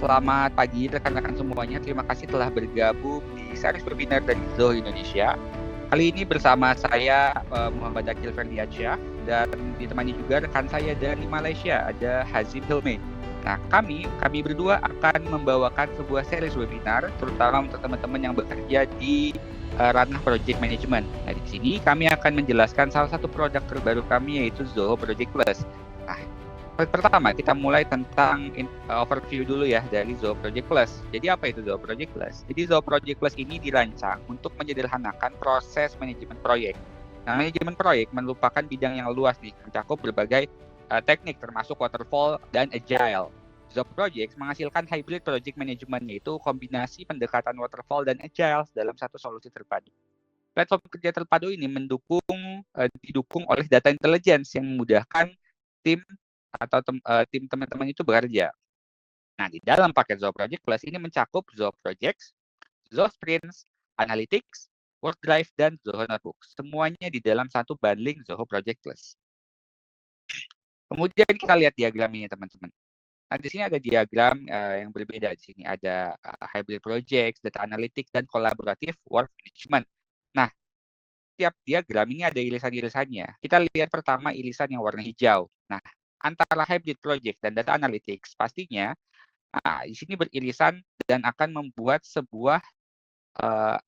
Selamat pagi rekan-rekan semuanya. Terima kasih telah bergabung di series webinar dari Zoho Indonesia. Kali ini bersama saya Muhammad Akil Ferdiansyah dan ditemani juga rekan saya dari Malaysia, ada Hazim Hilmi. Nah, kami berdua akan membawakan sebuah series webinar terutama untuk teman-teman yang bekerja di ranah project management. Nah, di sini kami akan menjelaskan salah satu produk terbaru kami yaitu Zoho Project Plus. Nah, pertama, kita mulai tentang overview dulu ya dari Zoho Project Plus. Jadi apa itu Zoho Project Plus? Jadi Zoho Project Plus ini dirancang untuk menyederhanakan proses manajemen proyek. Nah, manajemen proyek merupakan bidang yang luas nih, mencakup berbagai teknik termasuk waterfall dan agile. Zoho Project menghasilkan hybrid project management, yaitu kombinasi pendekatan waterfall dan agile dalam satu solusi terpadu. Platform kerja terpadu ini didukung oleh data intelligence yang memudahkan tim atau tim teman-teman itu bekerja. Nah, di dalam paket Zoho Project Plus ini mencakup Zoho Projects, Zoho Sprints, Analytics, Work Drive, dan Zoho Notebooks. Semuanya di dalam satu bundling Zoho Project Plus. Kemudian kita lihat diagram ini, teman-teman. Nah, di sini ada diagram yang berbeda. Di sini ada hybrid projects, data analytics, dan collaborative work management. Nah, tiap diagram ini ada irisan-irisannya. Kita lihat pertama irisan yang warna hijau. Nah, antara hybrid project dan data analytics pastinya di sini beririsan dan akan membuat sebuah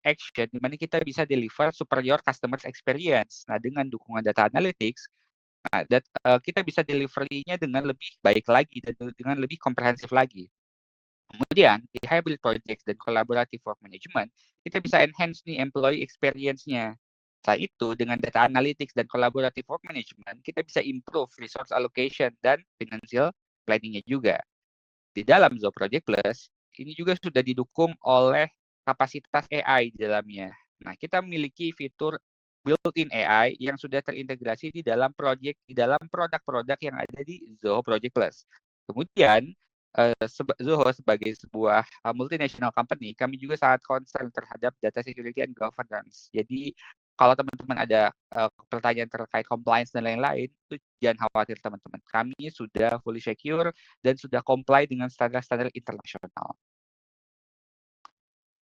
action di mana kita bisa deliver superior customer experience. Nah, dengan dukungan data analytics, kita bisa delivery-nya dengan lebih baik lagi dan dengan lebih komprehensif lagi. Kemudian, di hybrid projects dan collaborative work management, kita bisa enhance nih employee experience-nya. Setelah itu, dengan data analytics dan collaborative work management, kita bisa improve resource allocation dan financial planning-nya juga. Di dalam Zoho Project Plus, ini juga sudah didukung oleh kapasitas AI di dalamnya. Nah, kita memiliki fitur built-in AI yang sudah terintegrasi di dalam produk-produk yang ada di Zoho Project Plus. Kemudian, Zoho sebagai sebuah multinational company, kami juga sangat concern terhadap data security and governance. Jadi, kalau teman-teman ada pertanyaan terkait compliance dan lain-lain, itu jangan khawatir teman-teman. Kami sudah fully secure dan sudah comply dengan standar-standar internasional.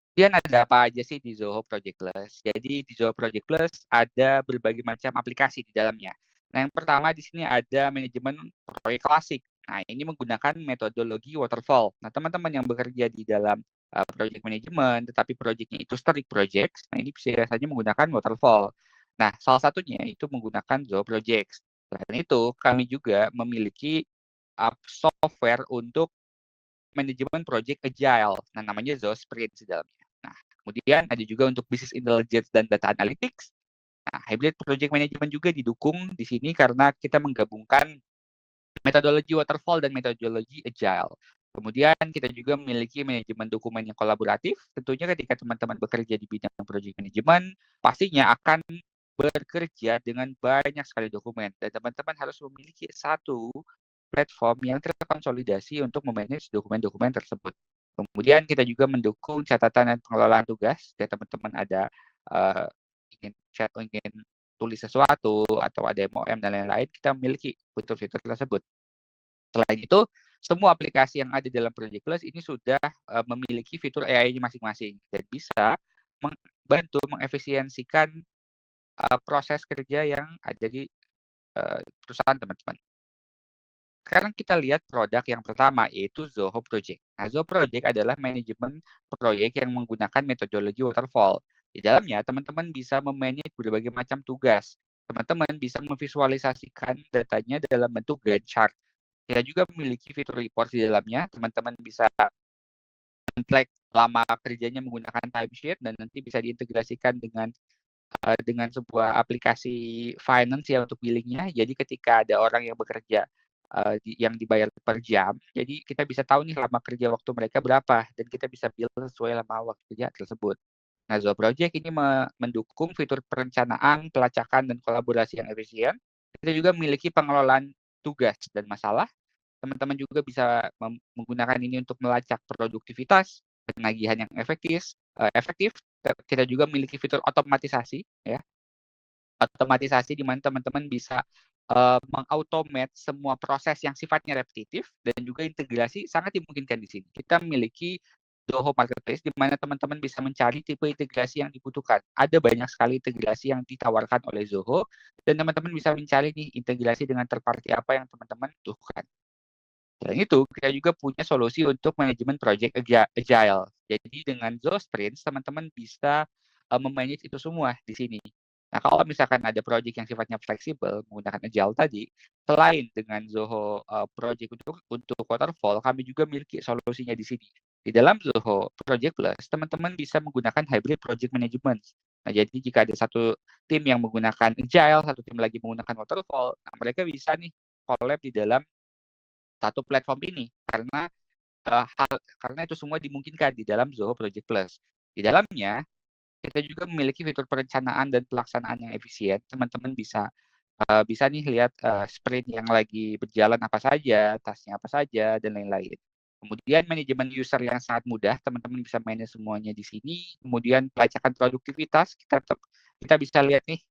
Kemudian ada apa aja sih di Zoho Project Plus? Jadi di Zoho Project Plus ada berbagai macam aplikasi di dalamnya. Nah, yang pertama di sini ada manajemen proyek klasik. Nah, ini menggunakan metodologi waterfall. Nah, teman-teman yang bekerja di dalam project management, tetapi projectnya itu strict projects, nah ini biasanya menggunakan waterfall. Nah, salah satunya itu menggunakan Zoho Projects. Selain itu, kami juga memiliki software untuk manajemen project agile. Nah, namanya Zoho Sprint di dalamnya. Nah, kemudian ada juga untuk business intelligence dan data analytics. Nah, hybrid project management juga didukung di sini karena kita menggabungkan metodologi waterfall dan metodologi agile. Kemudian kita juga memiliki manajemen dokumen yang kolaboratif. Tentunya ketika teman-teman bekerja di bidang project management, pastinya akan bekerja dengan banyak sekali dokumen. Dan teman-teman harus memiliki satu platform yang terkonsolidasi untuk memanage dokumen-dokumen tersebut. Kemudian kita juga mendukung catatan dan pengelolaan tugas. Jika teman-teman ada ingin tulis sesuatu atau ada MOM dan lain-lain, kita memiliki fitur-fitur tersebut. Selain itu, semua aplikasi yang ada dalam Project Plus ini sudah memiliki fitur AI-nya masing-masing dan bisa membantu mengefisiensikan proses kerja yang ada di perusahaan teman-teman. Sekarang kita lihat produk yang pertama, yaitu Zoho Project. Nah, Zoho Project adalah manajemen proyek yang menggunakan metodologi waterfall. Di dalamnya, teman-teman bisa memanage berbagai macam tugas. Teman-teman bisa memvisualisasikan datanya dalam bentuk Gantt chart. Kita juga memiliki fitur report di dalamnya. Teman-teman bisa track lama kerjanya menggunakan timesheet dan nanti bisa diintegrasikan dengan sebuah aplikasi finance ya untuk billingnya. Jadi ketika ada orang yang bekerja yang dibayar per jam, jadi kita bisa tahu nih lama kerja waktu mereka berapa dan kita bisa bill sesuai lama waktu kerja tersebut. Nah, Zoho Project ini mendukung fitur perencanaan, pelacakan, dan kolaborasi yang efisien. Kita juga memiliki pengelolaan tugas dan masalah. Teman-teman juga bisa menggunakan ini untuk melacak produktivitas, penagihan yang efektif. Kita juga memiliki fitur otomatisasi, ya. Otomatisasi di mana teman-teman bisa mengautomate semua proses yang sifatnya repetitif dan juga integrasi sangat dimungkinkan di sini. Kita memiliki Zoho Marketplace di mana teman-teman bisa mencari tipe integrasi yang dibutuhkan. Ada banyak sekali integrasi yang ditawarkan oleh Zoho dan teman-teman bisa mencari nih integrasi dengan third party apa yang teman-teman butuhkan. Selain itu, kita juga punya solusi untuk manajemen project agile. Jadi dengan Zoho Sprints, teman-teman bisa memanage itu semua di sini. Nah, kalau misalkan ada project yang sifatnya fleksibel menggunakan agile tadi, selain dengan Zoho project untuk waterfall, kami juga memiliki solusinya di sini. Di dalam Zoho Project Plus, teman-teman bisa menggunakan hybrid project management. Nah, jadi jika ada satu tim yang menggunakan agile, satu tim lagi menggunakan waterfall, nah mereka bisa nih collab di dalam satu platform ini karena itu semua dimungkinkan di dalam Zoho Project Plus. Di dalamnya kita juga memiliki fitur perencanaan dan pelaksanaan yang efisien. Teman-teman bisa nih lihat sprint yang lagi berjalan apa saja, tasnya apa saja dan lain-lain. Kemudian manajemen user yang sangat mudah, teman-teman bisa manage semuanya di sini. Kemudian pelacakan produktivitas, kita bisa lihat nih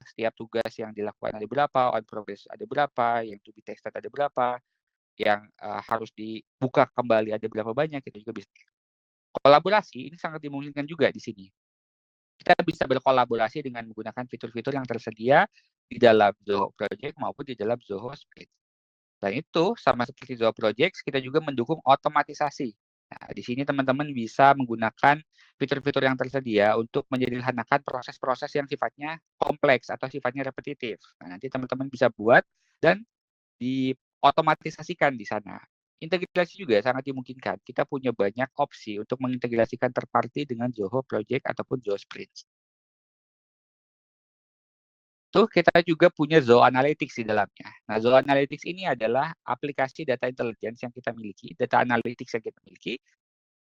setiap tugas yang dilakukan ada berapa, on progress ada berapa, yang to be tested ada berapa, yang harus dibuka kembali ada berapa banyak, kita juga bisa. Kolaborasi ini sangat dimungkinkan juga di sini. Kita bisa berkolaborasi dengan menggunakan fitur-fitur yang tersedia di dalam Zoho Project maupun di dalam Zoho Sprint. Selain itu, sama seperti Zoho Project, kita juga mendukung otomatisasi. Nah, di sini teman-teman bisa menggunakan fitur-fitur yang tersedia untuk menyederhanakan proses-proses yang sifatnya kompleks atau sifatnya repetitif. Nah, nanti teman-teman bisa buat dan diotomatisasikan di sana. Integrasi juga sangat dimungkinkan. Kita punya banyak opsi untuk mengintegrasikan third party dengan Zoho Project ataupun Zoho Sprint. Tuh kita juga punya Zoho Analytics di dalamnya. Nah, Zoho Analytics ini adalah aplikasi data intelligence yang kita miliki, data analytics yang kita miliki.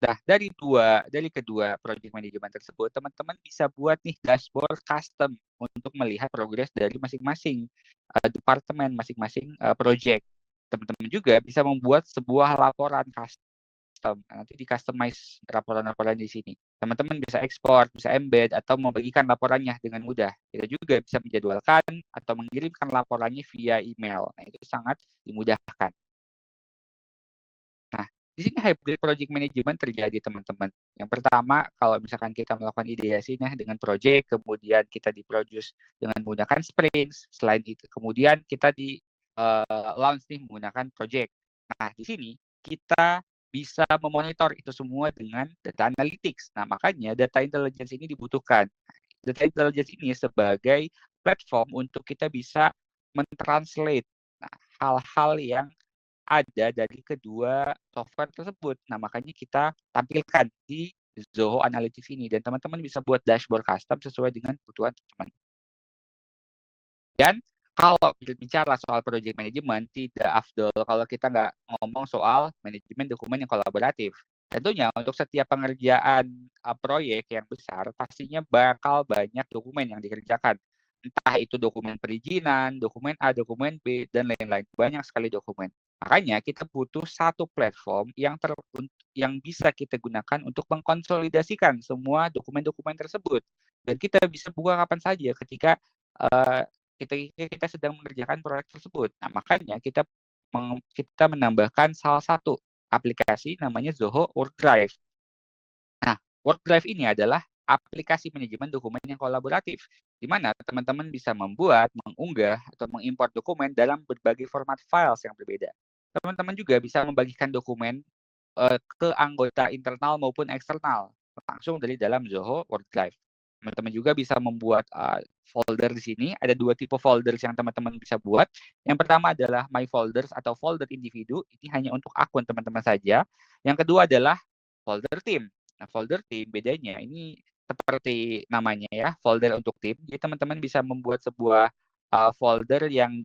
Nah, dari kedua project management tersebut, teman-teman bisa buat nih dashboard custom untuk melihat progres dari masing-masing departemen, masing-masing project. Teman-teman juga bisa membuat sebuah laporan custom. Nanti di-customize laporan-laporan di sini. Teman-teman bisa ekspor, bisa embed, atau membagikan laporannya dengan mudah. Kita juga bisa menjadwalkan atau mengirimkan laporannya via email. Nah, itu sangat dimudahkan. Nah, di sini hybrid project management terjadi, teman-teman. Yang pertama, kalau misalkan kita melakukan ideasi dengan project, kemudian kita diproduce dengan menggunakan sprints. Selain itu, kemudian kita di launch nih menggunakan project. Nah, di sini kita bisa memonitor itu semua dengan data analytics. Nah, makanya data intelligence ini dibutuhkan. Data intelligence ini sebagai platform untuk kita bisa mentranslate hal-hal yang ada dari kedua software tersebut. Nah, makanya kita tampilkan di Zoho Analytics ini dan teman-teman bisa buat dashboard custom sesuai dengan kebutuhan teman. Dan kalau bicara soal project management, tidak afdol kalau kita nggak ngomong soal manajemen dokumen yang kolaboratif. Tentunya untuk setiap pengerjaan proyek yang besar, pastinya bakal banyak dokumen yang dikerjakan. Entah itu dokumen perizinan, dokumen A, dokumen B, dan lain-lain. Banyak sekali dokumen. Makanya kita butuh satu platform yang bisa kita gunakan untuk mengkonsolidasikan semua dokumen-dokumen tersebut. Dan kita bisa buka kapan saja ketika uh, kita sedang mengerjakan proyek tersebut. Nah, makanya kita menambahkan salah satu aplikasi namanya Zoho WorkDrive. Nah, WorkDrive ini adalah aplikasi manajemen dokumen yang kolaboratif, di mana teman-teman bisa membuat, mengunggah, atau mengimport dokumen dalam berbagai format files yang berbeda. Teman-teman juga bisa membagikan dokumen ke anggota internal maupun eksternal langsung dari dalam Zoho WorkDrive. Teman-teman juga bisa membuat folder di sini. Ada dua tipe folders yang teman-teman bisa buat. Yang pertama adalah My Folders atau folder individu. Ini hanya untuk akun teman-teman saja. Yang kedua adalah folder tim. Nah, folder tim bedanya ini seperti namanya ya, folder untuk tim. Jadi teman-teman bisa membuat sebuah folder yang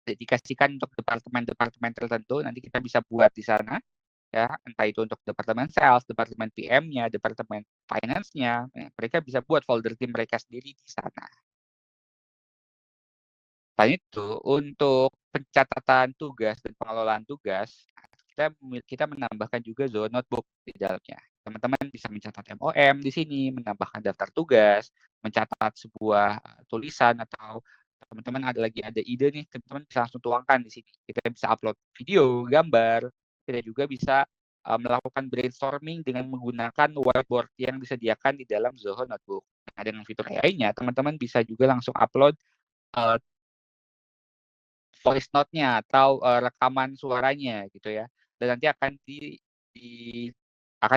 dikasihkan untuk departemen-departemen tertentu. Nanti kita bisa buat di sana ya, entah itu untuk departemen sales, departemen PM-nya, departemen finance-nya, mereka bisa buat folder tim mereka sendiri di sana. Selain itu, untuk pencatatan tugas dan pengelolaan tugas, kita menambahkan juga Zoho Notebook di dalamnya. Teman-teman bisa mencatat MOM di sini, menambahkan daftar tugas, mencatat sebuah tulisan atau Teman-teman ada ide nih, teman-teman bisa langsung tuangkan di sini. Kita bisa upload video, gambar, kita juga bisa melakukan brainstorming dengan menggunakan whiteboard yang disediakan di dalam Zoho Notebook. Nah, dengan fitur AI-nya, teman-teman bisa juga langsung upload uh, voice note-nya atau rekaman suaranya gitu ya. Dan nanti akan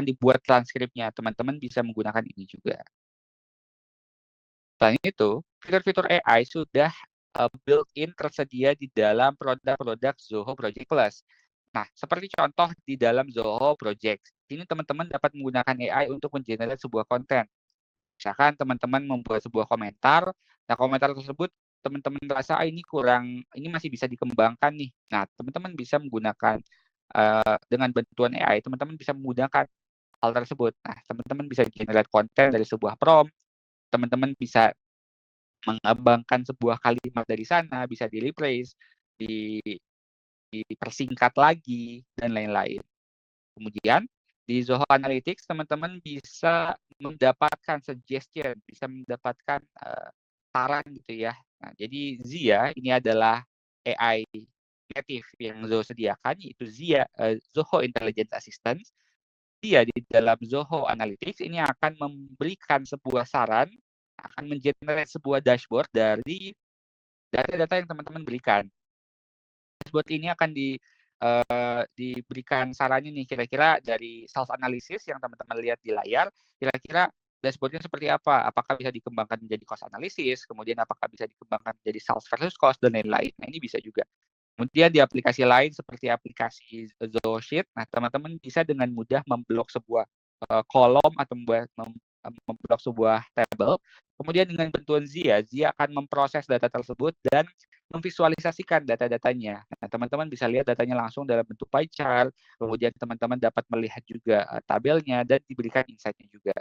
dibuat transkripnya. Teman-teman bisa menggunakan ini juga. Selain itu, fitur-fitur AI sudah built-in tersedia di dalam produk-produk Zoho Project Plus. Nah, seperti contoh di dalam Zoho Project, ini teman-teman dapat menggunakan AI untuk mengenerate sebuah konten. Misalkan teman-teman membuat sebuah komentar, nah komentar tersebut teman-teman rasa ini masih bisa dikembangkan nih. Nah, teman-teman bisa menggunakan dengan bantuan AI, teman-teman bisa menggunakan hal tersebut. Nah, teman-teman bisa generate konten dari sebuah prompt, teman-teman bisa mengembangkan sebuah kalimat dari sana, bisa di-replace, dipersingkat lagi, dan lain-lain. Kemudian, di Zoho Analytics, teman-teman bisa mendapatkan suggestion, bisa mendapatkan saran gitu ya. Nah, jadi Zia ini adalah AI native yang Zoho sediakan, yaitu Zoho Intelligent Assistant. Dia di dalam Zoho Analytics ini akan memberikan sebuah saran, akan mengenerate sebuah dashboard dari data-data yang teman-teman berikan. Dashboard ini akan diberikan sarannya nih, kira-kira dari self analysis yang teman-teman lihat di layar, kira-kira dashboardnya seperti apa? Apakah bisa dikembangkan menjadi cost analysis, kemudian apakah bisa dikembangkan menjadi sales versus cost, dan lain-lain. Nah, ini bisa juga. Kemudian di aplikasi lain seperti aplikasi Zoho Sheet, nah teman-teman bisa dengan mudah memblok sebuah kolom atau memblok sebuah tabel. Kemudian dengan bantuan Zia akan memproses data tersebut dan memvisualisasikan data-datanya. Nah, teman-teman bisa lihat datanya langsung dalam bentuk pie chart, kemudian teman-teman dapat melihat juga tabelnya dan diberikan insight-nya juga.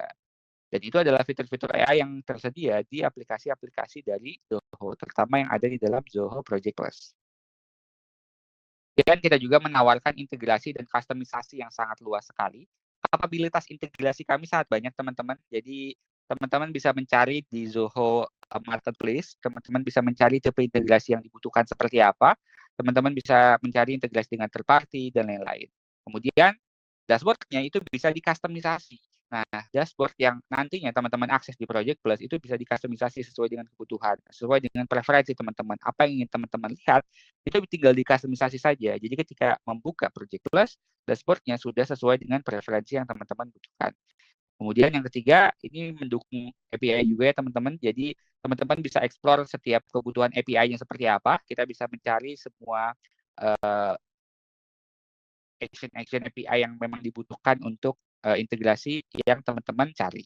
Dan itu adalah fitur-fitur AI yang tersedia di aplikasi-aplikasi dari Zoho, terutama yang ada di dalam Zoho Project Plus. Dan kita juga menawarkan integrasi dan kustomisasi yang sangat luas sekali. Kapabilitas integrasi kami sangat banyak, teman-teman. Jadi, teman-teman bisa mencari di Zoho Marketplace, teman-teman bisa mencari tipe integrasi yang dibutuhkan seperti apa, teman-teman bisa mencari integrasi dengan third party, dan lain-lain. Kemudian, dashboard-nya itu bisa dikustomisasi. Nah, dashboard yang nantinya teman-teman akses di Project Plus itu bisa dikustomisasi sesuai dengan kebutuhan, sesuai dengan preferensi teman-teman. Apa yang ingin teman-teman lihat, itu tinggal dikustomisasi saja. Jadi ketika membuka Project Plus, dashboard-nya sudah sesuai dengan preferensi yang teman-teman butuhkan. Kemudian yang ketiga, ini mendukung API juga ya teman-teman. Jadi teman-teman bisa explore setiap kebutuhan API-nya seperti apa. Kita bisa mencari semua action API yang memang dibutuhkan untuk integrasi yang teman-teman cari.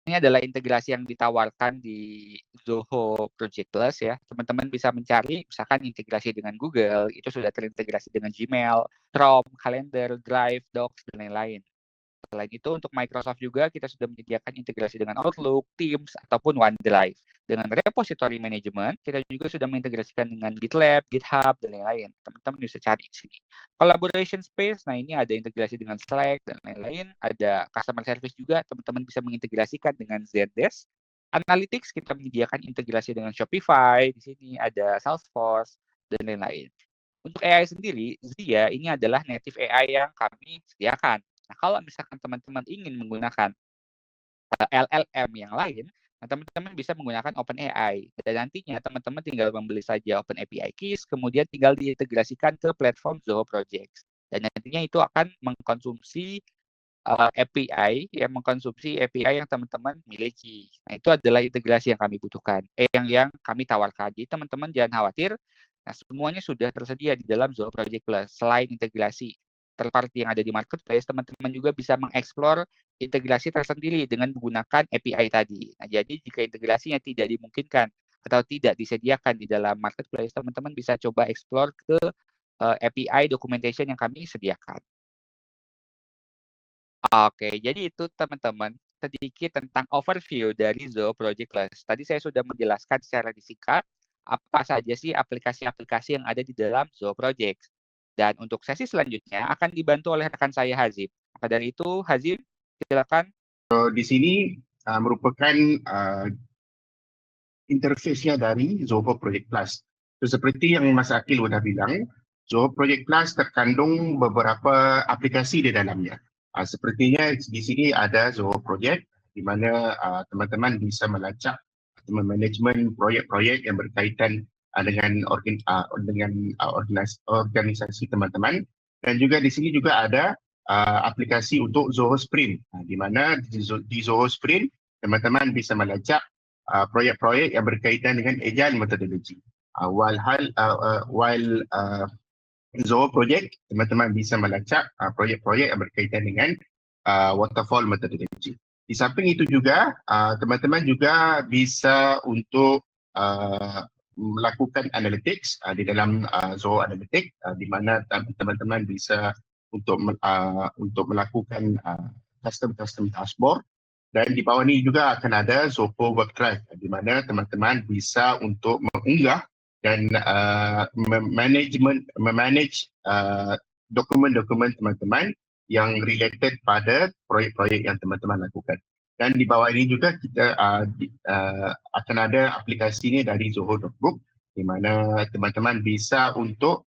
Ini adalah integrasi yang ditawarkan di Zoho Project Plus ya. Teman-teman bisa mencari, misalkan integrasi dengan Google, itu sudah terintegrasi dengan Gmail, Chrome, Calendar, Drive, Docs, dan lain-lain. Selain itu, untuk Microsoft juga kita sudah menyediakan integrasi dengan Outlook, Teams, ataupun OneDrive. Dengan repository management, kita juga sudah mengintegrasikan dengan GitLab, GitHub, dan lain-lain. Teman-teman bisa cari di sini. Collaboration space, nah ini ada integrasi dengan Slack, dan lain-lain. Ada customer service juga, teman-teman bisa mengintegrasikan dengan Zendesk. Analytics, kita menyediakan integrasi dengan Shopify, di sini ada Salesforce, dan lain-lain. Untuk AI sendiri, Zia ini adalah native AI yang kami sediakan. Nah, kalau misalkan teman-teman ingin menggunakan LLM yang lain, nah teman-teman bisa menggunakan OpenAI. Dan nantinya teman-teman tinggal membeli saja OpenAPI Keys, kemudian tinggal diintegrasikan ke platform Zoho Projects. Dan nantinya itu akan mengkonsumsi API yang teman-teman miliki. Nah, itu adalah integrasi yang kami butuhkan, yang kami tawarkan. Jadi teman-teman jangan khawatir, nah semuanya sudah tersedia di dalam Zoho Project Plus. Selain integrasi third party yang ada di marketplace, teman-teman juga bisa mengeksplor integrasi tersendiri dengan menggunakan API tadi. Nah, jadi jika integrasinya tidak dimungkinkan atau tidak disediakan di dalam marketplace, teman-teman bisa coba explore ke API documentation yang kami sediakan. Oke, jadi itu teman-teman sedikit tentang overview dari Zoho Project Plus. Tadi saya sudah menjelaskan secara disingkat apa saja sih aplikasi-aplikasi yang ada di dalam Zoho Project. Dan untuk sesi selanjutnya akan dibantu oleh rekan saya Hazim. Maka dari itu, Hazim, silakan. Di sini merupakan interface-nya dari Zoho Project Plus. So, seperti yang Mas Akil sudah bilang, Zoho Project Plus terkandung beberapa aplikasi di dalamnya. Sepertinya di sini ada Zoho Project di mana teman-teman bisa melacak atau memanagement proyek-proyek yang berkaitan dengan organisasi teman-teman, dan juga di sini juga ada aplikasi untuk Zoho Sprint, di mana di Zoho Sprint teman-teman bisa melacak proyek-proyek yang berkaitan dengan agile methodology. While Zoho Project, teman-teman bisa melacak proyek-proyek yang berkaitan dengan waterfall methodology. Di samping itu juga, teman-teman juga bisa untuk melakukan analytics di dalam Zoho Analytics, di mana teman-teman bisa untuk melakukan custom dashboard. Dan di bawah ini juga akan ada Zoho Work Drive, di mana teman-teman bisa untuk mengunggah dan memanage dokumen-dokumen teman-teman yang related pada proyek-proyek yang teman-teman lakukan. Dan di bawah ini juga kita akan ada aplikasi ini dari Zoho Notebook, di mana teman-teman bisa untuk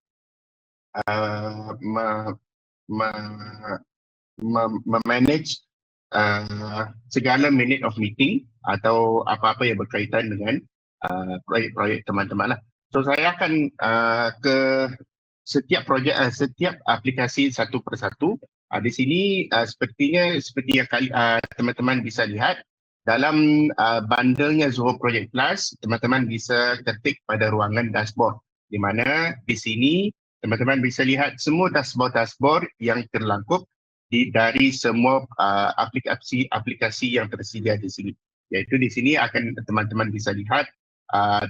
memanage segala minute of meeting atau apa-apa yang berkaitan dengan proyek-proyek teman-teman lah. So saya akan ke setiap projek, setiap aplikasi satu persatu. Di sini sepertinya seperti yang teman-teman bisa lihat dalam bundle-nya Zoho Project Plus, teman-teman bisa ketik pada ruangan dashboard, di mana di sini teman-teman bisa lihat semua dashboard yang terlengkap dari semua aplikasi yang tersedia di sini. Yaitu di sini akan teman-teman bisa lihat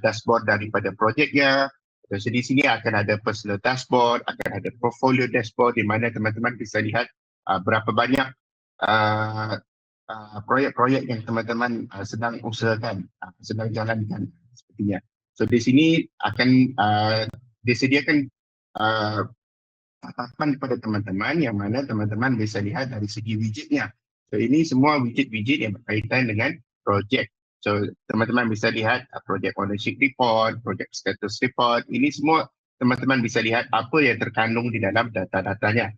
dashboard daripada projeknya. Terus di sini akan ada personal dashboard, akan ada portfolio dashboard, di mana teman-teman bisa lihat berapa banyak proyek-proyek yang teman-teman sedang usahakan, sedang jalankan sepertinya. So di sini akan disediakan tatapan kepada teman-teman yang mana teman-teman bisa lihat dari segi widgetnya. So ini semua widget-widget yang berkaitan dengan projek. So teman-teman bisa lihat project ownership report, project status report. Ini semua teman-teman bisa lihat apa yang terkandung di dalam data-datanya.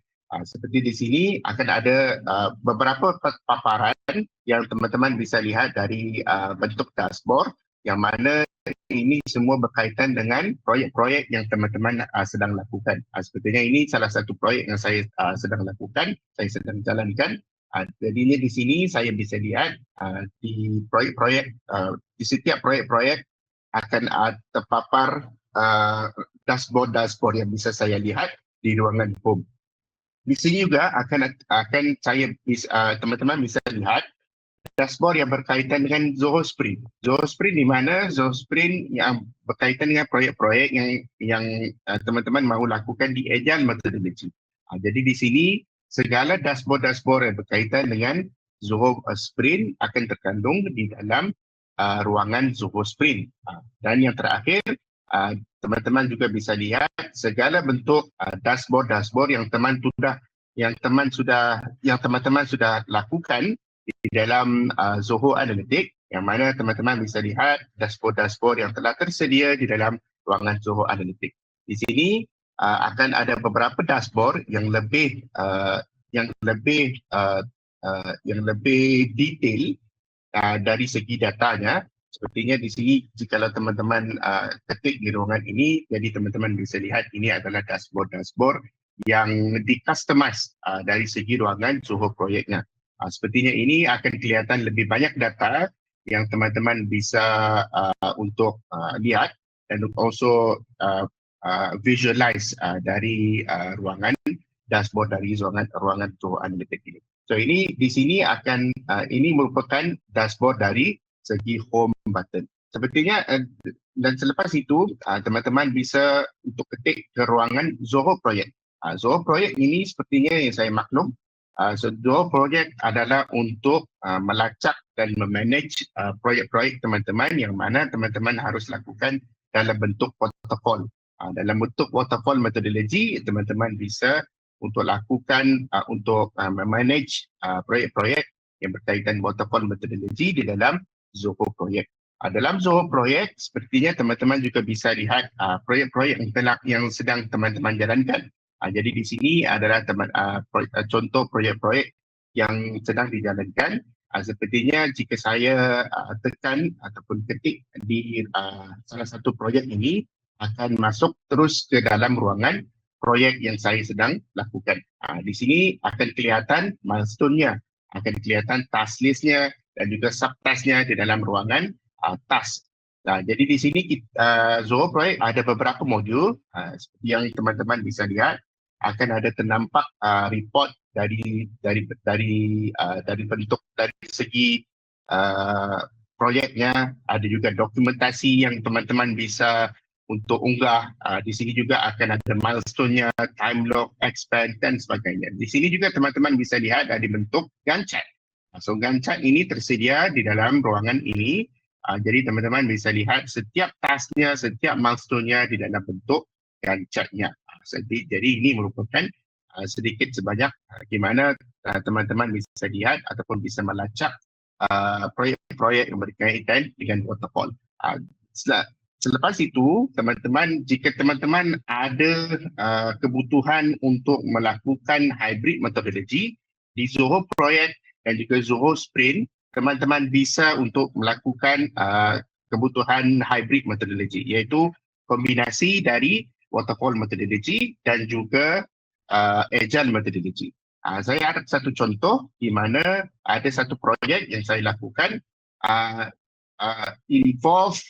Seperti di sini akan ada beberapa paparan yang teman-teman bisa lihat dari bentuk dashboard, yang mana ini semua berkaitan dengan proyek-proyek yang teman-teman sedang lakukan. Sepertinya ini salah satu proyek yang saya sedang lakukan, saya sedang jalankan. Jadi di sini saya bisa lihat di proyek-proyek, di setiap proyek-proyek akan terpapar dashboard-dashboard yang bisa saya lihat di ruangan home. Di sini juga akan saya teman-teman bisa lihat dashboard yang berkaitan dengan Zoho Sprint. Zoho Sprint di mana Zoho Sprint yang berkaitan dengan proyek-proyek yang teman-teman mahu lakukan di Agile methodology. Jadi di sini segala dashboard-dashboard yang berkaitan dengan Zoho Sprint akan terkandung di dalam ruangan Zoho Sprint. Dan yang terakhir, teman-teman juga bisa lihat segala bentuk dashboard-dashboard yang teman-teman sudah lakukan di dalam Zoho Analytics, yang mana teman-teman bisa lihat dashboard-dashboard yang telah tersedia di dalam ruangan Zoho Analytics. Di sini akan ada beberapa dashboard yang lebih detail dari segi datanya. Sepertinya di sini jika teman-teman ketik di ruangan ini, jadi teman-teman bisa lihat ini adalah dashboard-dashboard yang di-customize dari segi ruangan Zoho proyeknya. Sepertinya ini akan kelihatan lebih banyak data yang teman-teman bisa untuk lihat dan also visualize dari ruangan dashboard dari ruangan Zoho Analytics ini. So ini di sini ini merupakan dashboard dari segi home button. Sepertinya dan selepas itu teman-teman bisa untuk ketik ke ruangan Zoho Project. Zoho Project ini sepertinya yang saya maklum, Zoho Project adalah untuk melacak dan memanage proyek-proyek teman-teman yang mana teman-teman harus lakukan dalam bentuk waterfall. Dalam bentuk waterfall methodology, teman-teman bisa untuk lakukan untuk memanage proyek-proyek yang berkaitan waterfall methodology di dalam Zoho Project. Dalam Zoho Project, sepertinya teman-teman juga bisa lihat proyek-proyek yang sedang teman-teman jalankan. Jadi di sini adalah contoh proyek-proyek yang sedang dijalankan. Sepertinya jika saya tekan ataupun ketik di salah satu proyek ini, akan masuk terus ke dalam ruangan proyek yang saya sedang lakukan. Di sini akan kelihatan milestone-nya, akan kelihatan task list-nya dan juga sub-task-nya di dalam ruangan task. Jadi di sini Zoho Project ada beberapa modul seperti yang teman-teman bisa lihat, akan ada ternampak report dari bentuk dari segi proyeknya, ada juga dokumentasi yang teman-teman bisa untuk unggah. Di sini juga akan ada milestone-nya, time log, expand dan sebagainya. Di sini juga teman-teman bisa lihat ada bentuk Gantt chart. So Gantt chart ini tersedia di dalam ruangan ini. Jadi teman-teman bisa lihat setiap tasknya, setiap milestone-nya di dalam bentuk Gantt chart-nya. Jadi ini merupakan sedikit sebanyak bagaimana teman-teman bisa lihat ataupun bisa melacak proyek-proyek yang berkaitan dengan waterfall. Selepas itu, teman-teman, jika teman-teman ada kebutuhan untuk melakukan hybrid methodology di Zoho Project dan juga Zoho Sprint, teman-teman bisa untuk melakukan kebutuhan hybrid methodology, iaitu kombinasi dari waterfall methodology dan juga agile methodology. Saya ada satu contoh di mana ada satu projek yang saya lakukan involve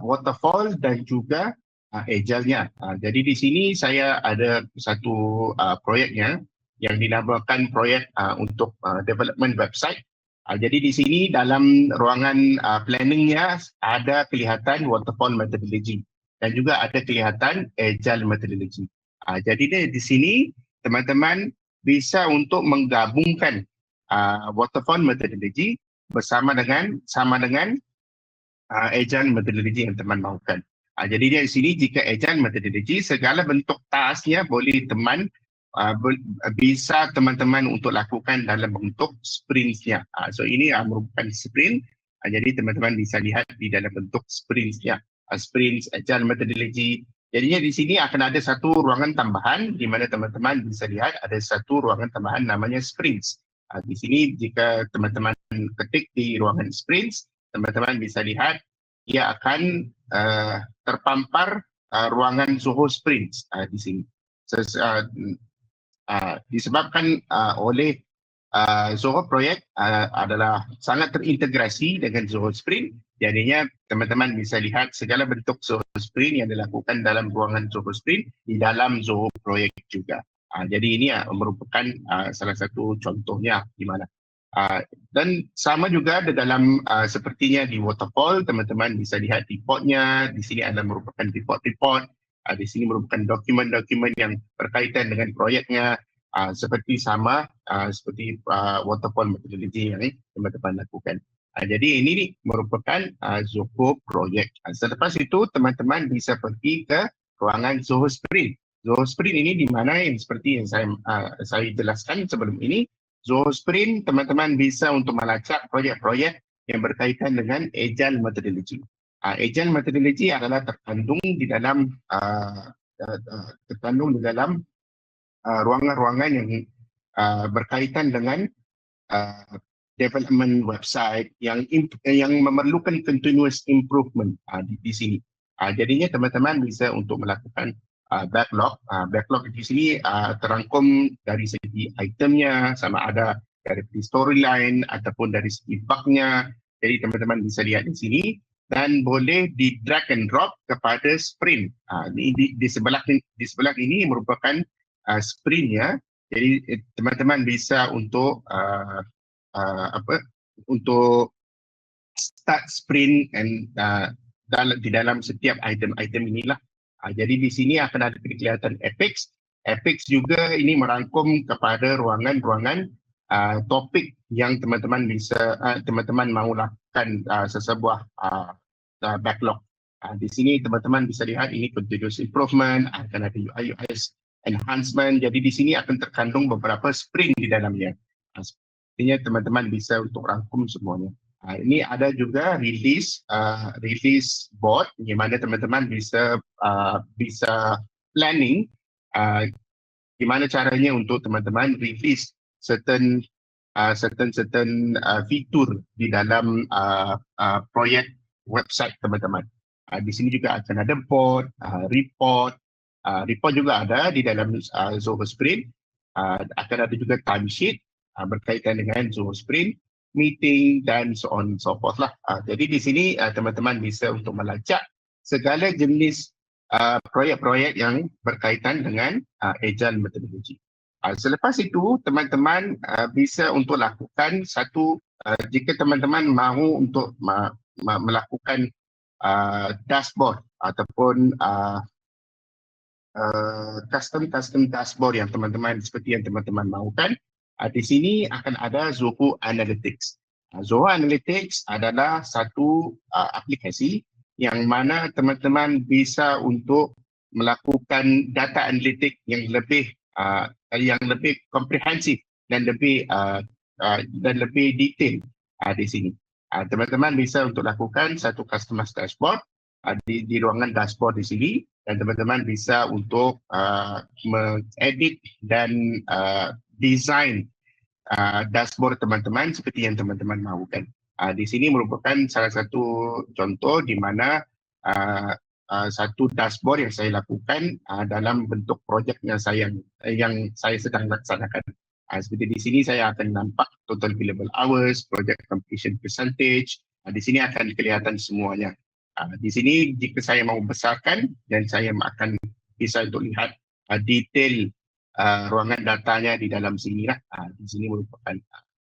waterfall dan juga agile-nya. Jadi di sini saya ada satu proyeknya yang dinamakan proyek untuk development website. Jadi di sini dalam ruangan planning-nya ada kelihatan waterfall methodology dan juga ada kelihatan agile methodology. Jadi di sini teman-teman bisa untuk menggabungkan waterfall methodology sama dengan agile methodology yang teman mahukan. Jadi di sini jika agile methodology, segala bentuk tasknya boleh bisa teman-teman untuk lakukan dalam bentuk sprints-nya. So ini merupakan sprint. Jadi teman-teman bisa lihat di dalam bentuk sprints-nya. Sprints, agile methodology. Jadinya di sini akan ada satu ruangan tambahan di mana teman-teman bisa lihat ada satu ruangan tambahan namanya sprints. Di sini jika teman-teman ketik di ruangan sprints, teman-teman bisa lihat ia akan terpampar ruangan Zoho Sprints di sini. Disebabkan oleh Zoho Project adalah sangat terintegrasi dengan Zoho Sprint, jadinya teman-teman bisa lihat segala bentuk Zoho Sprint yang dilakukan dalam ruangan Zoho Sprint di dalam Zoho Project juga. Jadi ini merupakan salah satu contohnya di mana. Dan sama juga di dalam sepertinya di waterfall, teman-teman bisa lihat reportnya. Di sini adalah merupakan report-report. Di sini merupakan dokumen-dokumen yang berkaitan dengan proyeknya. Seperti sama seperti waterfall methodology yang teman-teman lakukan. Jadi ini merupakan Zoho Project. Selepas itu teman-teman bisa pergi ke ruangan Zoho Sprint. Zoho Sprint ini di mana yang seperti yang saya jelaskan sebelum ini. Zoho Sprint teman-teman bisa untuk melacak proyek-proyek yang berkaitan dengan agile methodology. Agile methodology adalah terkandung di dalam ruangan-ruangan yang berkaitan dengan development website yang memerlukan continuous improvement di sini. Jadinya teman-teman bisa untuk melakukan backlog. Backlog di sini terangkum dari segi itemnya, sama ada dari storyline ataupun dari segi bugnya. Jadi teman-teman bisa lihat di sini dan boleh di drag and drop kepada sprint. Di sebelah ini merupakan sprintnya. Jadi teman-teman bisa untuk untuk start sprint and di dalam setiap item-item inilah. Jadi di sini akan ada kelihatan Apex. Apex juga ini merangkum kepada ruangan-ruangan topik yang teman-teman bisa teman-teman mahu lakukan sesebuah backlog. Di sini teman-teman bisa lihat ini continuous improvement, akan ada UI UX enhancement. Jadi di sini akan terkandung beberapa sprint di dalamnya. Artinya teman-teman bisa untuk rangkum semuanya. Ini ada juga release board di mana teman-teman bisa planning uh, gimana caranya untuk teman-teman release certain fitur di dalam proyek website teman-teman. Di sini juga akan ada board, report juga ada di dalam Zoho Sprint. Akan ada juga timesheet berkaitan dengan Zoho Sprint, meeting dan so on so forth lah. Jadi di sini teman-teman bisa untuk melacak segala jenis proyek-proyek yang berkaitan dengan agile methodology. Selepas itu teman-teman bisa untuk lakukan jika teman-teman mahu untuk melakukan dashboard ataupun custom dashboard yang teman-teman seperti yang teman-teman mahukan, di sini akan ada Zoho Analytics. Zoho Analytics adalah satu aplikasi yang mana teman-teman bisa untuk melakukan data analitik yang lebih komprehensif dan lebih detail di sini. Teman-teman bisa untuk lakukan satu customized dashboard di ruangan dashboard di sini, dan teman-teman bisa untuk mengedit dan design dashboard teman-teman seperti yang teman-teman mahukan. Di sini merupakan salah satu contoh di mana satu dashboard yang saya lakukan dalam bentuk projek yang saya sedang laksanakan. Seperti di sini saya akan nampak total billable hours, project completion percentage. Di sini akan kelihatan semuanya. Di sini jika saya mau besarkan dan saya akan bisa untuk lihat detail ruangan datanya di dalam sini lah. Di sini merupakan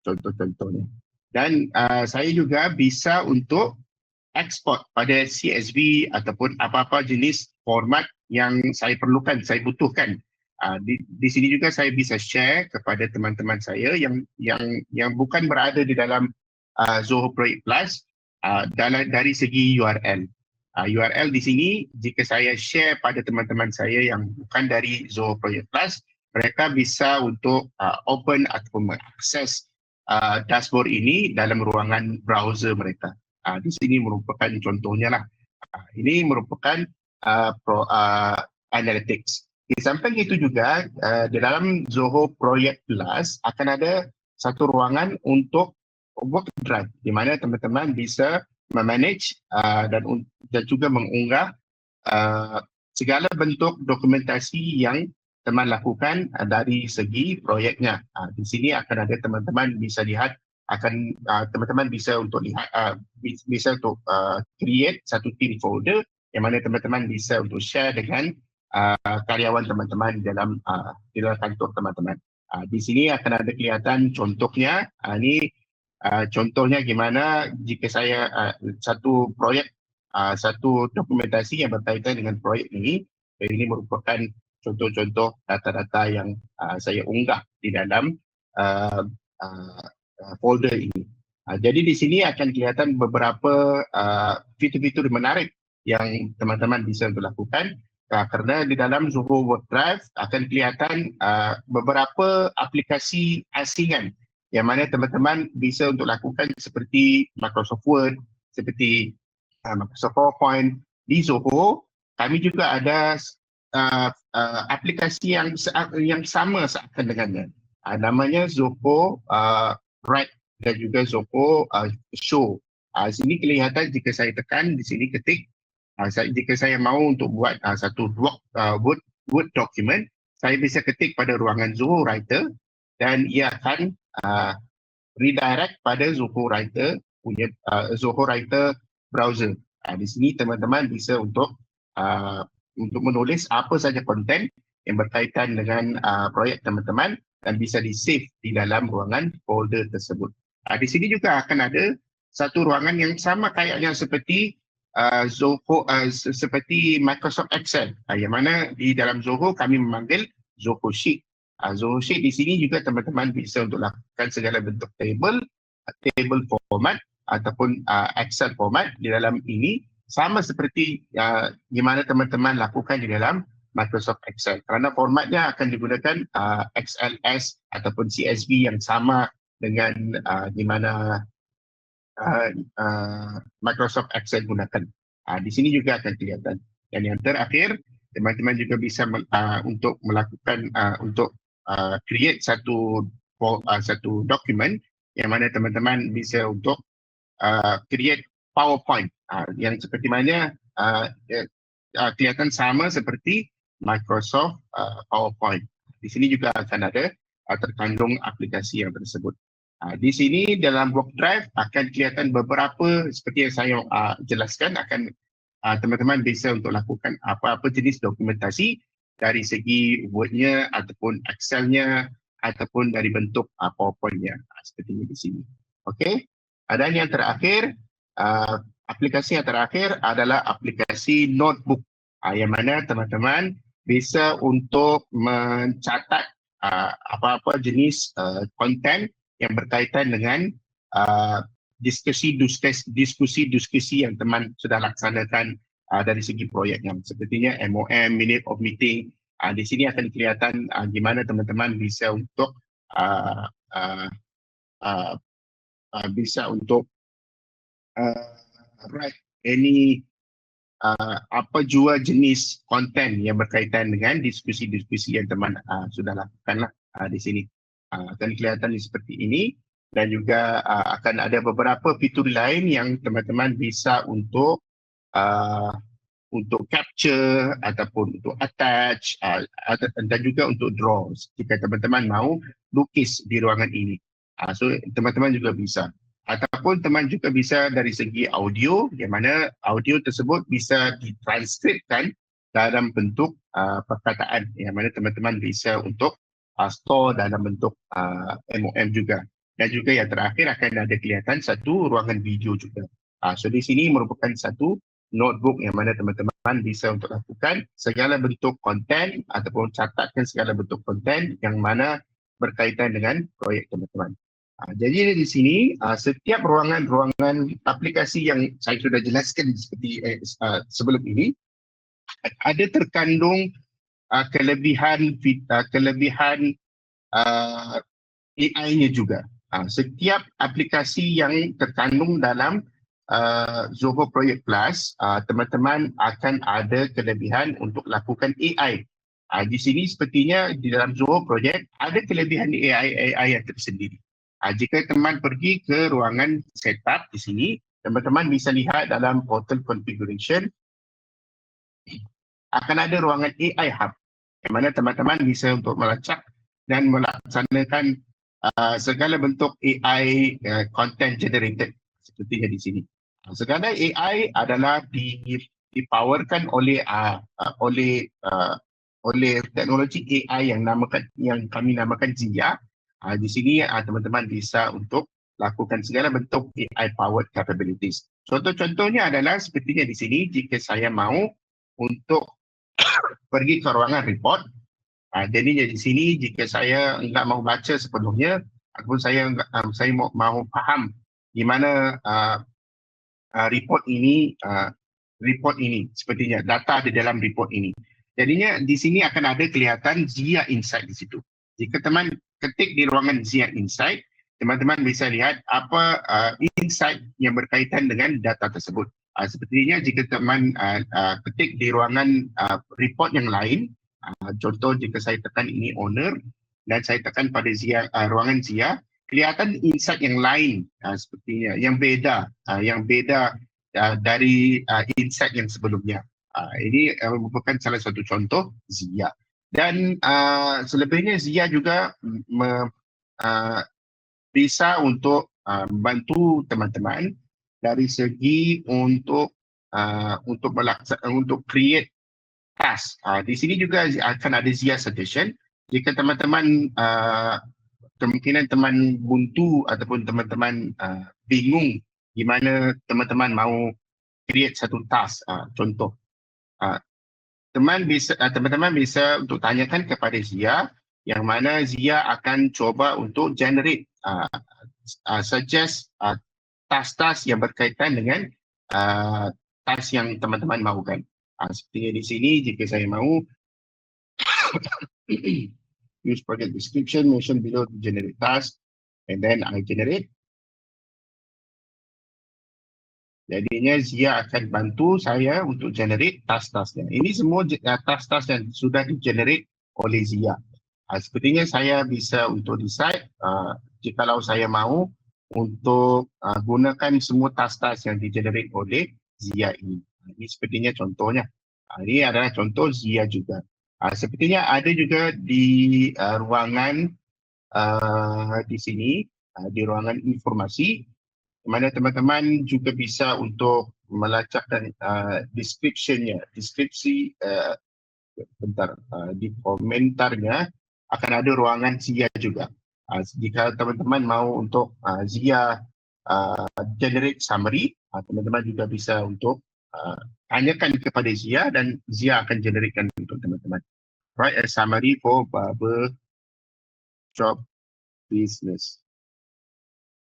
contoh-contohnya. Dan saya juga bisa untuk export pada CSV ataupun apa-apa jenis format yang saya perlukan, saya butuhkan. Di sini juga saya bisa share kepada teman-teman saya yang bukan berada di dalam Zoho Project Plus dari segi URL. URL di sini jika saya share pada teman-teman saya yang bukan dari Zoho Project Plus, mereka bisa untuk open ataupun mengakses dashboard ini dalam ruangan browser mereka. Di sini merupakan contohnya lah. Ini merupakan analytics. Di samping itu juga di dalam Zoho Project Plus akan ada satu ruangan untuk work drive di mana teman-teman bisa memanage dan juga mengunggah segala bentuk dokumentasi yang teman lakukan dari segi proyeknya. Di sini akan ada teman-teman bisa lihat, teman-teman bisa untuk lihat, bisa untuk create satu team folder yang mana teman-teman bisa untuk share dengan karyawan teman-teman di dalam kantor teman-teman. Di sini akan ada kelihatan contohnya. Ini contohnya gimana jika saya satu proyek, satu dokumentasi yang berkaitan dengan proyek ini. Ini merupakan contoh-contoh data-data yang saya unggah di dalam folder ini. Jadi di sini akan kelihatan beberapa fitur-fitur menarik yang teman-teman bisa untuk lakukan. Kerana di dalam Zoho Work Drive akan kelihatan beberapa aplikasi asingan yang mana teman-teman bisa untuk lakukan seperti Microsoft Word, seperti Microsoft PowerPoint. Di Zoho, kami juga ada aplikasi yang sama seakan dengannya. Namanya Zoho Write dan juga Zoho Show. Sini kelihatan jika saya tekan di sini ketik, jika saya mahu untuk buat satu Word document, saya bisa ketik pada ruangan Zoho Writer dan ia akan redirect pada Zoho Writer punya Zoho Writer browser. Di sini teman-teman bisa untuk menulis apa saja konten yang berkaitan dengan proyek teman-teman dan bisa di-save di dalam ruangan folder tersebut. Di sini juga akan ada satu ruangan yang sama kayaknya seperti Zoho, seperti Microsoft Excel, yang mana di dalam Zoho kami memanggil Zoho Sheet. Zoho Sheet di sini juga teman-teman bisa untuk lakukan segala bentuk table format ataupun Excel format di dalam ini, sama seperti di mana teman-teman lakukan di dalam Microsoft Excel. Kerana formatnya akan digunakan XLS ataupun CSV yang sama dengan di mana Microsoft Excel gunakan. Di sini juga akan kelihatan. Dan yang terakhir, teman-teman juga bisa untuk melakukan create satu dokumen yang mana teman-teman bisa untuk create PowerPoint yang seperti mana kelihatan sama seperti Microsoft PowerPoint. Di sini juga akan ada terkandung aplikasi yang tersebut. Di sini dalam OneDrive akan kelihatan beberapa seperti yang saya jelaskan, akan teman-teman bisa untuk lakukan apa-apa jenis dokumentasi dari segi Word-nya ataupun Excel-nya ataupun dari bentuk PowerPoint-nya seperti ini di sini. Okey. Dan yang terakhir, aplikasi yang terakhir adalah aplikasi notebook yang mana teman-teman bisa untuk mencatat apa-apa jenis konten yang berkaitan dengan diskusi yang teman sudah laksanakan dari segi proyeknya. Sepertinya MOM, Minute of Meeting. Di sini akan kelihatan gimana teman-teman bisa untuk write any apa jua jenis konten yang berkaitan dengan diskusi-diskusi yang teman sudah lakukan di sini. Akan kelihatan seperti ini dan juga akan ada beberapa fitur lain yang teman-teman bisa untuk capture ataupun untuk attach dan juga untuk draw jika teman-teman mahu lukis di ruangan ini. So teman-teman juga bisa. Ataupun teman juga bisa dari segi audio, yang mana audio tersebut bisa ditranskripkan dalam bentuk perkataan, yang mana teman-teman bisa untuk store dalam bentuk MOM juga. Dan juga yang terakhir akan ada kelihatan satu ruangan video juga. So di sini merupakan satu notebook yang mana teman-teman bisa untuk lakukan segala bentuk konten ataupun catatkan segala bentuk konten yang mana berkaitan dengan proyek teman-teman. Jadi di sini setiap ruangan-ruangan aplikasi yang saya sudah jelaskan seperti sebelum ini ada terkandung kelebihan AI-nya juga. Setiap aplikasi yang terkandung dalam Zoho Project Plus, teman-teman akan ada kelebihan untuk lakukan AI. Di sini sepertinya di dalam Zoho Project ada kelebihan AI yang tersendiri. Jika teman pergi ke ruangan setup di sini, teman-teman bisa lihat dalam portal configuration akan ada ruangan AI Hub yang mana teman-teman bisa untuk melacak dan melaksanakan segala bentuk AI content generated sepertinya di sini. Segala AI adalah dipowerkan oleh teknologi AI yang kami namakan Zia. Di sini teman-teman bisa untuk lakukan segala bentuk AI powered capabilities. Contoh-contohnya adalah sepertinya di sini jika saya mahu untuk pergi ke ruangan report. Jadi di sini jika saya enggak mahu baca sepenuhnya ataupun saya mahu faham di mana report ini sepertinya data di dalam report ini. Jadinya di sini akan ada kelihatan Zia Insight di situ. Jika teman ketik di ruangan Zia Insight, teman-teman bisa lihat apa insight yang berkaitan dengan data tersebut. Sepertinya jika teman ketik di ruangan report yang lain, contoh jika saya tekan ini owner dan saya tekan pada ruangan Zia, kelihatan insight yang lain sepertinya yang beda dari insight yang sebelumnya. Ini merupakan salah satu contoh Zia. Dan selebihnya Zia juga bisa untuk membantu teman-teman dari segi untuk create task. Di sini juga akan ada Zia Suggestion. Jika teman-teman kemungkinan teman buntu ataupun teman-teman bingung gimana teman-teman mahu create satu task, contoh teman-teman bisa untuk tanyakan kepada Zia yang mana Zia akan coba untuk generate suggest task-task yang berkaitan dengan task yang teman-teman mahukan. Seperti di sini jika saya mahu use project description mention below to generate task and then I generate. Jadinya Zia akan bantu saya untuk generate task-tasknya. Ini semua task-task yang sudah di-generate oleh Zia. Sepertinya saya bisa untuk decide jikalau saya mahu untuk gunakan semua task-task yang di-generate oleh Zia ini. Ini sepertinya contohnya. Ini adalah contoh Zia juga. Sepertinya ada juga di ruangan di sini, di ruangan informasi, di mana teman-teman juga bisa untuk melacakkan deskripsi di komentarnya akan ada ruangan Zia juga. Jika teman-teman mahu untuk Zia generate summary, teman-teman juga bisa untuk tanyakan kepada Zia dan Zia akan generatekan untuk teman-teman. Write a summary for barber shop business.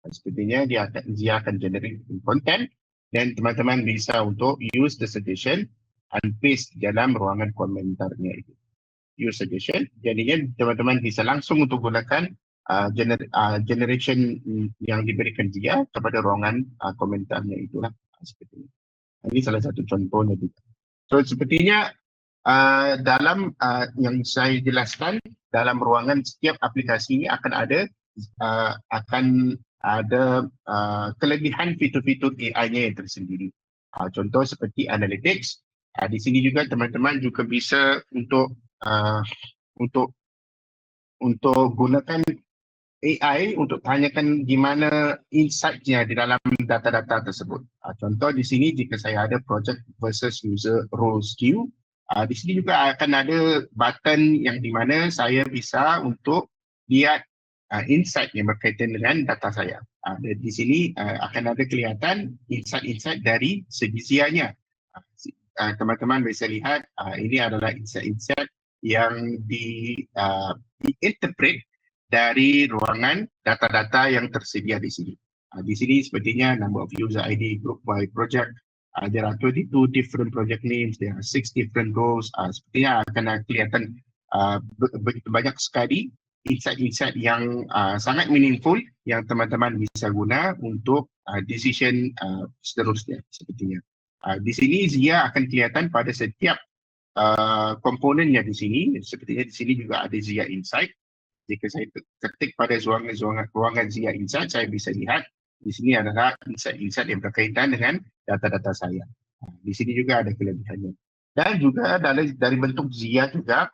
Sepertinya Zia akan generate content dan teman-teman bisa untuk use the suggestion and paste dalam ruangan komentarnya itu. Use suggestion, jadinya teman-teman bisa langsung untuk gunakan generation yang diberikan Zia kepada ruangan komentarnya itulah. Seperti ini. Ini salah satu contohnya juga. So sepertinya dalam yang saya jelaskan, dalam ruangan setiap aplikasi ini akan ada kelebihan fitur-fitur AI-nya yang tersendiri. Contoh seperti analytics. Di sini juga teman-teman juga bisa untuk gunakan AI untuk tanyakan gimana insight-nya di dalam data-data tersebut. Contoh di sini jika saya ada project versus user roles queue, di sini juga akan ada button yang di mana saya bisa untuk lihat insight yang berkaitan dengan data saya. Di sini akan ada kelihatan insight-insight dari segi Zia-nya. Teman-teman bisa lihat ini adalah insight-insight yang diinterpret dari ruangan data-data yang tersedia di sini. Di sini sepertinya number of user ID group by project. There are 22 different project names, there are 6 different roles. Sepertinya akan kelihatan begitu banyak sekali insight-insight yang sangat meaningful yang teman-teman bisa guna untuk decision seterusnya sepertinya. Di sini Zia akan kelihatan pada setiap komponennya di sini. Sepertinya di sini juga ada Zia Insight. Jika saya ketik pada ruangan Zia Insight, saya bisa lihat di sini adalah insight-insight yang berkaitan dengan data-data saya. Di sini juga ada kelebihannya. Dan juga dari bentuk Zia juga,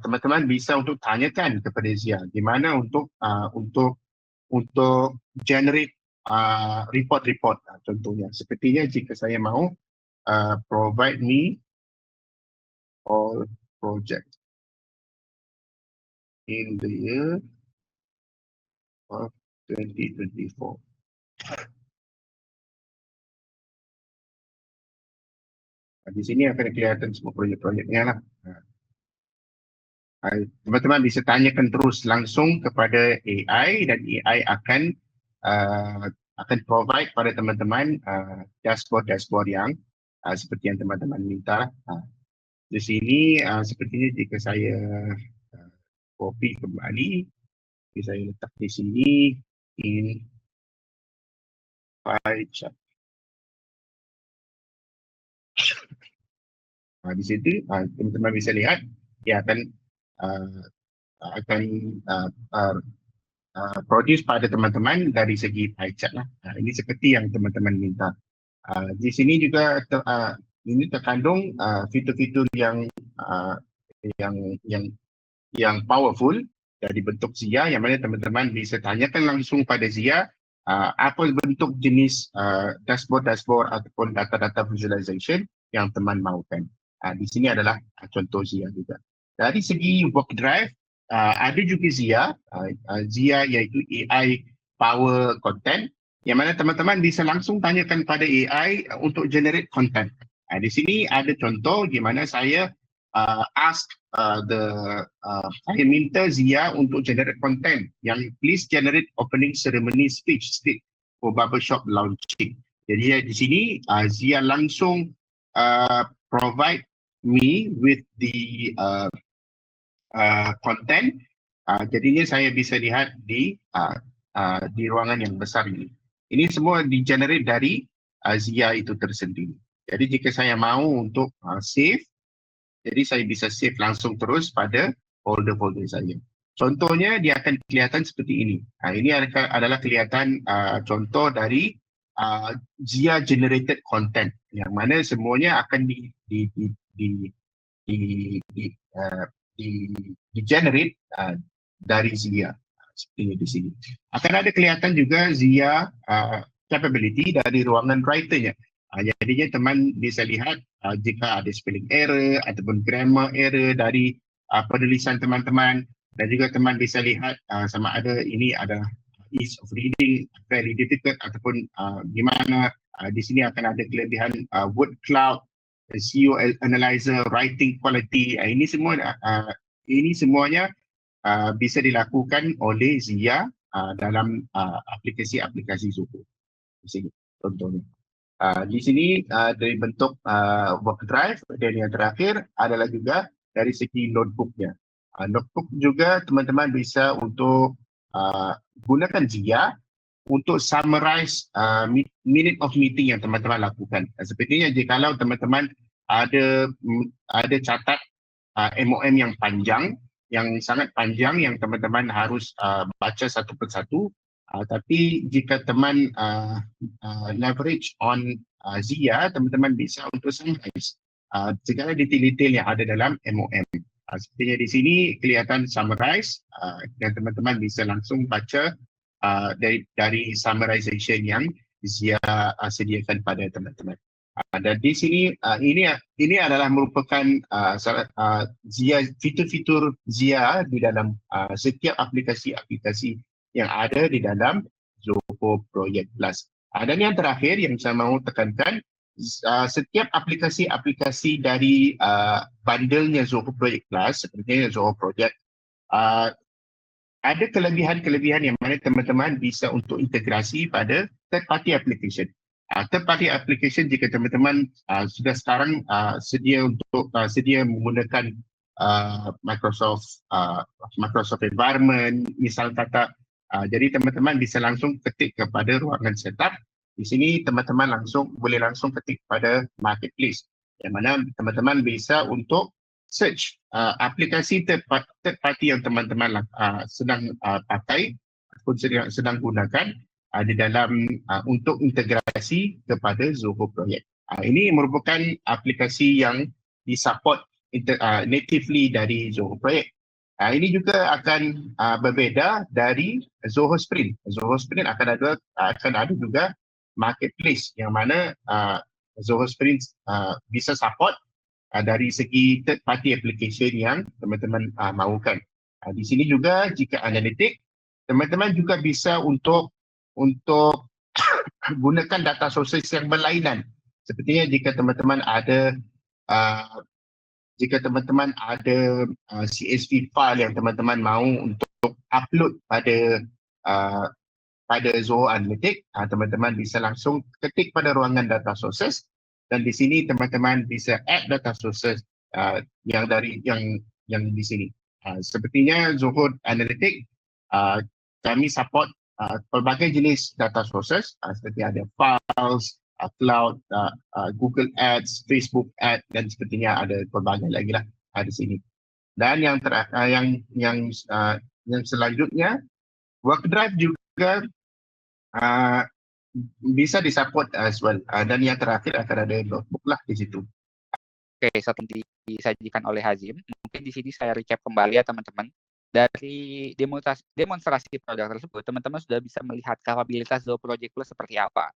teman-teman bisa untuk tanyakan kepada Zia gimana untuk generate report-report contohnya. Sepertinya jika saya mahu provide me all project in the year of 2024. Di sini akan kelihatan semua projek-projeknya lah. Teman-teman bisa tanyakan terus langsung kepada AI dan AI akan provide pada teman-teman dashboard yang seperti yang teman-teman minta. Di sini sepertinya jika saya copy kembali, saya letak di sini in pie chart. Di situ teman-teman bisa lihat dia akan produce pada teman-teman dari segi pie chart lah. Ini seperti yang teman-teman minta. Di sini juga ini terkandung fitur-fitur yang powerful dari bentuk Zia yang mana teman-teman bisa tanyakan langsung pada Zia apa bentuk jenis dashboard ataupun data-data visualization yang teman mahukan. Di sini adalah contoh Zia juga. Dari segi work drive, ada juga Zia iaitu AI power content yang mana teman-teman bisa langsung tanyakan pada AI untuk generate content. Di sini ada contoh di mana saya saya minta Zia untuk generate content yang please generate opening ceremony speech for barbershop launching. Jadi di sini Zia langsung provide me with the content. Jadinya saya bisa lihat di ruangan yang besar ini. Ini semua di-generate dari Zia itu tersendiri. Jadi jika saya mahu untuk save, jadi saya bisa save langsung terus pada folder-folder saya. Contohnya dia akan kelihatan seperti ini. Ini adalah kelihatan contoh dari Zia generated content yang mana semuanya akan di, di generate dari Zia seperti di sini. Akan ada kelihatan juga Zia capability dari ruangan writernya. Jadinya teman bisa lihat jika ada spelling error ataupun grammar error dari penulisan teman-teman, dan juga teman bisa lihat sama ada ini ada ease of reading, very difficult ataupun gimana. Di sini akan ada kelebihan word cloud, SEO analyzer, writing quality. Ini semuanya bisa dilakukan oleh Zia dalam aplikasi-aplikasi Zoho. Di sini contohnya. Di sini dari bentuk work drive, dan yang terakhir adalah juga dari segi notebooknya. Notebook juga teman-teman bisa untuk gunakan Zia untuk summarize minute of meeting yang teman-teman lakukan. Sepertinya jikalau teman-teman ada catat MOM yang panjang, yang sangat panjang, yang teman-teman harus baca satu persatu. Tapi jika teman leverage on Zia, teman-teman bisa untuk summarize segala detail-detail yang ada dalam MOM. Sepertinya di sini kelihatan summarize dan teman-teman bisa langsung baca dari summarization yang Zia sediakan pada teman-teman. Dan di sini ini adalah merupakan Zia, fitur-fitur Zia di dalam setiap aplikasi-aplikasi yang ada di dalam Zoho Project Plus. Dan yang terakhir yang saya mahu tekankan, setiap aplikasi-aplikasi dari bundle-nya Zoho Project Plus, seperti Zoho Project, ada kelebihan-kelebihan yang mana teman-teman bisa untuk integrasi pada third party application. Third party application, jika teman-teman sudah sekarang sedia menggunakan Microsoft environment, misal kata, jadi teman-teman bisa langsung ketik kepada ruangan setup. Di sini teman-teman boleh langsung ketik pada marketplace, yang mana teman-teman bisa untuk search aplikasi third party yang teman-teman sedang pakai ataupun sedang gunakan di dalam untuk integrasi kepada Zoho Project. Ini merupakan aplikasi yang disupport natively dari Zoho Project. Ini juga akan berbeza dari Zoho Sprint. Zoho Sprint akan ada juga marketplace yang mana Zoho Sprint bisa support dari segi third party application yang teman-teman mahukan. Di sini juga jika analitik, teman-teman juga bisa untuk gunakan data sources yang berlainan. Sepertinya jika teman-teman ada CSV file yang teman-teman mahu untuk upload pada Zoho Analytics, teman-teman bisa langsung ketik pada ruangan data sources, dan di sini teman-teman bisa add data sources yang di sini. Sepertinya Zoho Analytics kami support pelbagai jenis data sources seperti ada files, cloud, Google Ads, Facebook Ads, dan sepertinya ada pelbagai lagi lah di sini. Dan yang selanjutnya, OneDrive juga bisa disupport as well. Dan yang terakhir akan ada notebook lah di situ. Oke, seperti disajikan oleh Hazim, mungkin di sini saya recap kembali ya teman-teman. Dari demonstrasi produk tersebut, teman-teman sudah bisa melihat kapabilitas Zoho Project Plus seperti apa.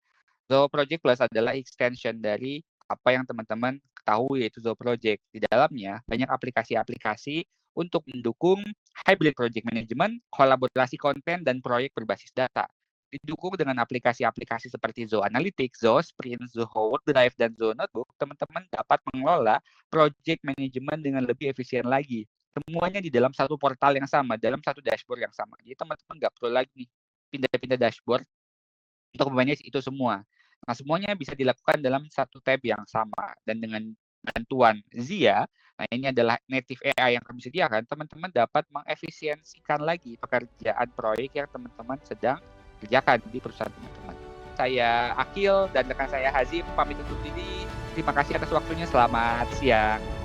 Zoho Project Plus adalah extension dari apa yang teman-teman ketahui, yaitu Zoho Project. Di dalamnya banyak aplikasi-aplikasi untuk mendukung hybrid project management, kolaborasi konten, dan proyek berbasis data. Didukung dengan aplikasi-aplikasi seperti Zoho Analytics, Zoho Sprint, Zoho OneDrive, dan Zoho Notebook, teman-teman dapat mengelola project management dengan lebih efisien lagi. Semuanya di dalam satu portal yang sama, dalam satu dashboard yang sama. Jadi teman-teman nggak perlu lagi pindah-pindah dashboard untuk memanage itu semua. Nah, semuanya bisa dilakukan dalam satu tab yang sama. Dan dengan bantuan Zia, nah ini adalah native AI yang kami sediakan, teman-teman dapat mengefisiensikan lagi pekerjaan proyek yang teman-teman sedang kerjakan di perusahaan teman-teman. Saya Akil dan rekan saya Hazim pamit undur diri. Terima kasih atas waktunya. Selamat siang.